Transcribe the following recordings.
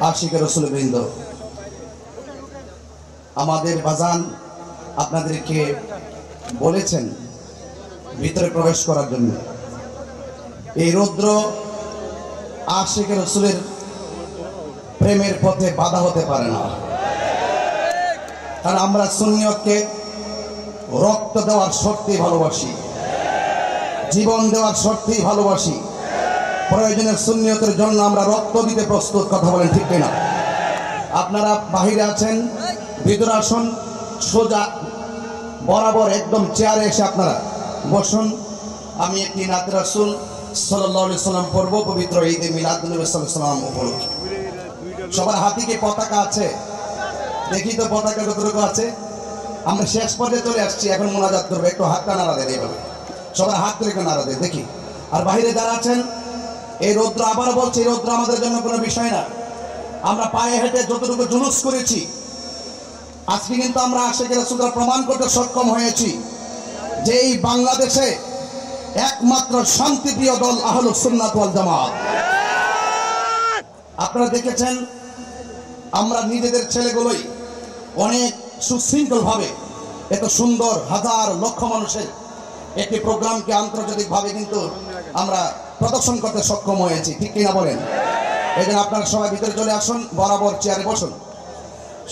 আশিক রাসূল বৃন্দ, আমাদের বাজান আপনাদেরকে বলেছেন ভিতরে প্রবেশ করার জন্য। এই রৌদ্র আশিক রাসূলের প্রেমের পথে বাধা হতে পারে না, কারণ আমরা সুন্নিয়তকে রক্ত দেওয়ার শর্তেই ভালোবাসি, জীবন দেওয়ার শর্তেই ভালোবাসি। প্রয়োজনের সুন্নিয়তের জন্য আমরা রক্ত দিতে প্রস্তুত। কথা বলেন ঠিক কিনা? আপনারা বাহিরে আছেন, ভিতরে আসুন, সোজা বরাবর একদম চেয়ারে এসে আপনারা বসুন। আমি একটি নাতে রাসূল সাল্লাল্লাহু আলাইহি সাল্লাম পড়ব পবিত্র ঈদে মিলাদুন্নবী সাল্লাল্লাহু আলাইহি সাল্লাম উপলক্ষে। সবার হাতে কি পতাকা আছে? দেখি তো পতাকা কতটুকু আছে। আমরা শেষ পর্যায়ে চলে আসছি, এখন মোনাজাত করবো। একটু হাতটা নাড়া দেন, এইভাবে সবার হাত তুলে একটু নাড়া দেন দেখি। আর বাহিরে যারা আছেন, এই রৌদ্র, আবার বলছি, এই রৌদ্র আমাদের জন্য কোনো বিষয় না। আমরা পায়ে হেঁটে যতটুকু জুলুস করেছি, আজকে কিন্তু আমরা আশিক রাসূলরা প্রমাণ করতে সক্ষম হয়েছি যে এই বাংলাদেশে একমাত্র শান্তিপ্রিয় দল আহলুস সুন্নাত ওয়াল জামাত। আপনারা দেখেছেন, আমরা নিজেদের ছেলেগুলোই অনেক সুশৃঙ্খল ভাবে এত সুন্দর হাজার লক্ষ মানুষের একটি প্রোগ্রামকে আন্তর্জাতিকভাবে কিন্তু আমরা প্রদর্শন করতে সক্ষম হয়েছি, ঠিক কিনা বলেন? এই জন্য আপনারা সবাই ভিতরে চলে আসুন, বরাবর চেয়ারে বসুন।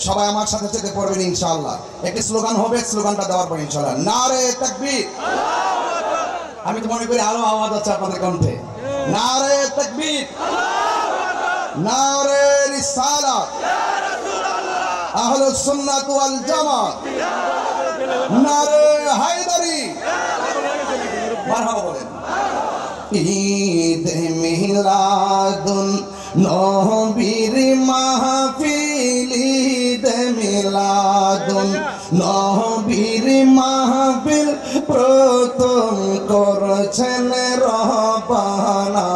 সবাই আমার সাথে সাথে পড়বেন ইনশাআল্লাহ। একটি স্লোগান হবে, স্লোগানটা দেওয়ার পর ইনশাআল্লাহ নারে তাকবীর। আমি তো মনে করি আরো আওয়াজ আছে আপনাদের কণ্ঠে। নারে তাকবীর, নারে রিসালাত, আহলুস সুন্নাত ওয়াল জামাত, নারে হায়দারি। মারহাবা বলেন। ঈদ মিলাদুন নবীর মাহফিল, ঈদ মিলাদুন নবীর মাহফিল প্রথম করছেন রব্বানা।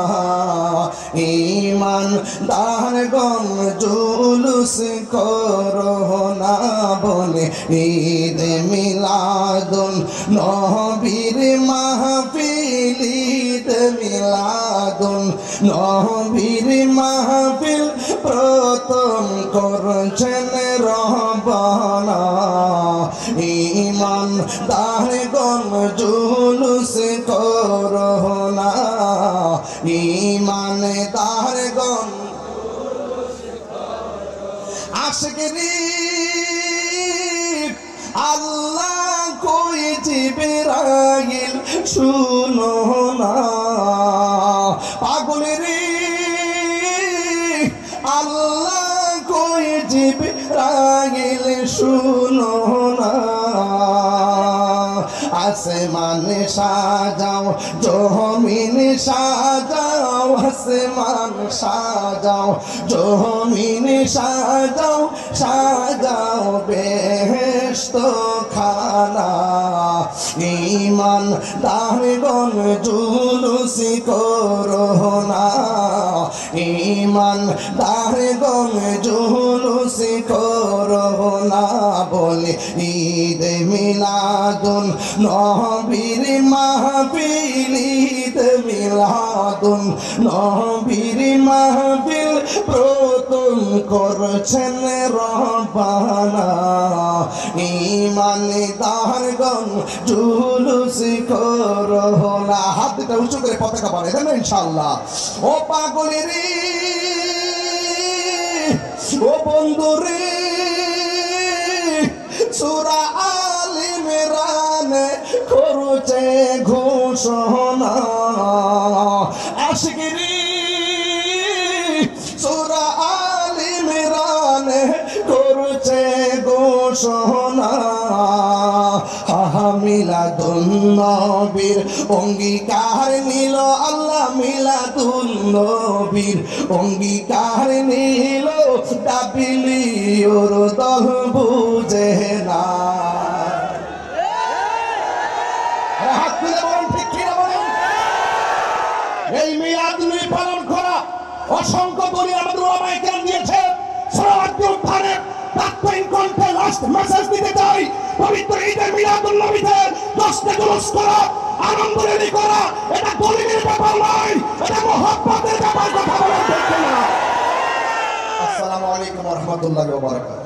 ঈমান দারগণ জুলুস করোনা বলে ঈদ মিলাদুন নবীর মাহফিল, ঈদ মিলাদুন নবীর মাহফিল প্রথম করছেন রব্বানা। ঈমান দারগণ জুলুস করোনা, ঈমান দারগণ আশিকরি আল্লাহ কই জিবরাইল শুনো না, পাগলেরি আল্লাহ কই জিবরাইল শুনো না। আসমান সাজাও, জমিন সাজাও, আসমান সাজাও, জমিন সাজাও, সাজাও বেহেশত খানা। ঈমান দারগণ জুলুস করোনা, ঈমান দারগণ জুলুস করোনা বলে ঈদ মিলাদুন নবীর মাহফিল, ঈদ মিলাদুন নবীর মাহফিল প্রথম করছেন রব্বানা। ঈমান দারগণ জুলুস করোনা। হাতটা উঁচু করে পতাকা বাড়াই দেন ইনশাআল্লাহ। ও পাগলেরি, ও বন্ধুরে, সূরা আল ইমরান করছে ঘোষণা। আশিকরি সূরা আল ইমরান করছে ঘোষণা। মিলাদুন নবীর অঙ্গীকার নিল আল্লাহ, মিলাদুন নবীর অঙ্গীকার নিল, ডাবিলি ওর দল বুঝে না। হাত তুলে বলেন ঠিক কিনা বলেন? এই মিলাদ নবী পালন করা অসংখ্য দলিল আমাদের ওলামায়ে কেরাম দিয়েছে। সরাসরি উত্থানে তাৎক্ষণিক কণ্ঠে লাস্ট মেসেজ দিতে চাই, পবিত্র ঈদের মিলাদুন নবীতে দশটা জুলুস করা, আনন্দ রেলি করা, এটা দলিলের ব্যাপার নয়, এটা মুহাব্বতের ব্যাপার। কথা বলেন ঠিক কিনা? আসসালামু আলাইকুম ওয়া রাহমাতুল্লাহি ওয়া বারাকাতুহু।